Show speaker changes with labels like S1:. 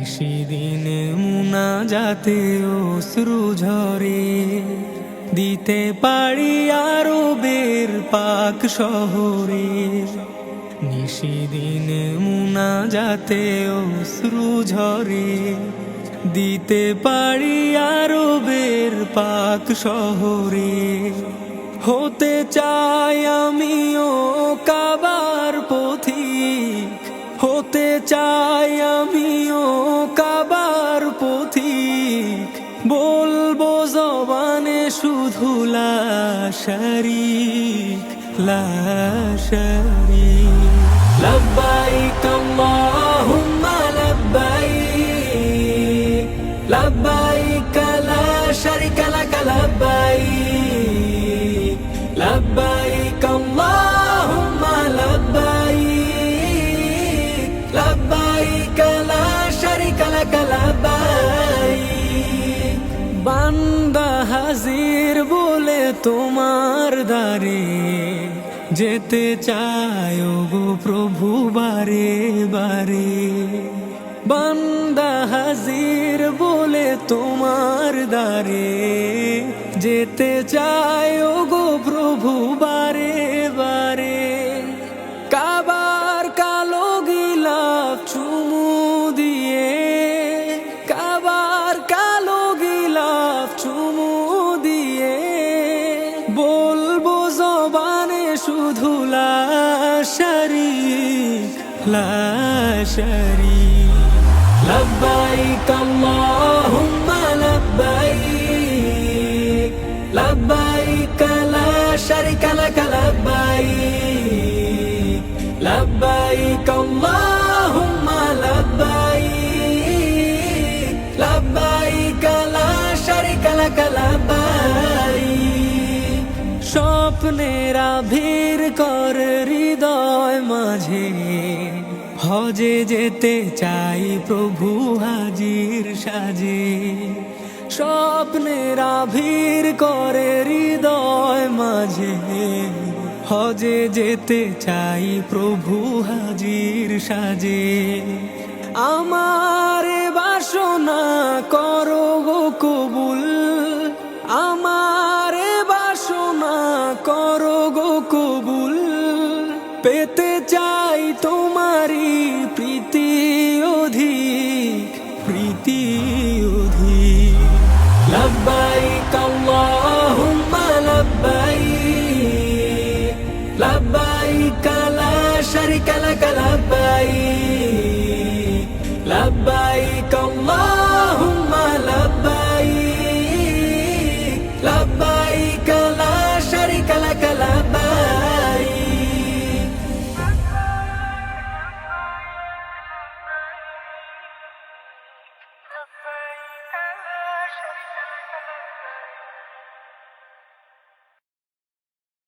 S1: নিশিদিনে মুনাজাতে অশ্রু ঝরে, দিতে পারি আরবের পাক শহরে। নিশিদিনে মুনাজাতে অশ্রু ঝরে, দিতে পারি আরবের পাক শহরে। হতে চাই আমিও কাবার পথিক, হতে চাই আমিও কাবার পথিক। বলবো জবানে শুধু লা শারীক, লা শারীক। লব্বাইক আল্লাহুম্মা লব্বাইক, লব্বাইক লা শারীকা লাক লব্বাইক, লব্বাইক আল্লাহুম্মা লব্বাইক, লব্বাইক লা শারীকা লাক লব্বাইক। বান্দা হাজির বলে তোমার দ্বারে, যেতে চায় গো প্রভু বারে বারে। বান্দা হাজির বলে তোমার দ্বারে, যেতে চায় গো প্রভু বারে বারে। কাবার কালো গিলাফ চুমু দিয়ে, কাবার কালো গিলাফ চুমু দিয়ে। বলবো জবানে শুধু লা শারীক, লা শারীক। লব্বাইক আল্লাহুম্মা লব্বাইক, লব্বাইক লা শারীকা লাক লব্বাইক, লব্বাইক আল্লাহুম্মা লব্বাইক, লব্বাইক লা শারীকা লাক লব্বাইক। স্বপ্নেরা ভিড় করে হৃদয় মাঝে, হজে যেতে চাই প্রভু হাজির সাজে। স্বপ্নেরা ভিড় করে হৃদয় মাঝে, হজে যেতে চাই প্রভু হাজির সাজে। আমার বাসনা করো গো কবুল, আমার বাসনা করো গো কবুল। পেতে চাই তোমারি প্রীতি অধিক, প্রীতি অধিক। লব্বাইক আল্লাহুম্মা লব্বাইক, লব্বাইক লা শারীকা লাক লব্বাইক, লব্বাইক আল্লাহুম্মা লব্বাইক, লব্বাইক লা শারীকা লাক লব্বাইক।
S2: لبيك لا شريك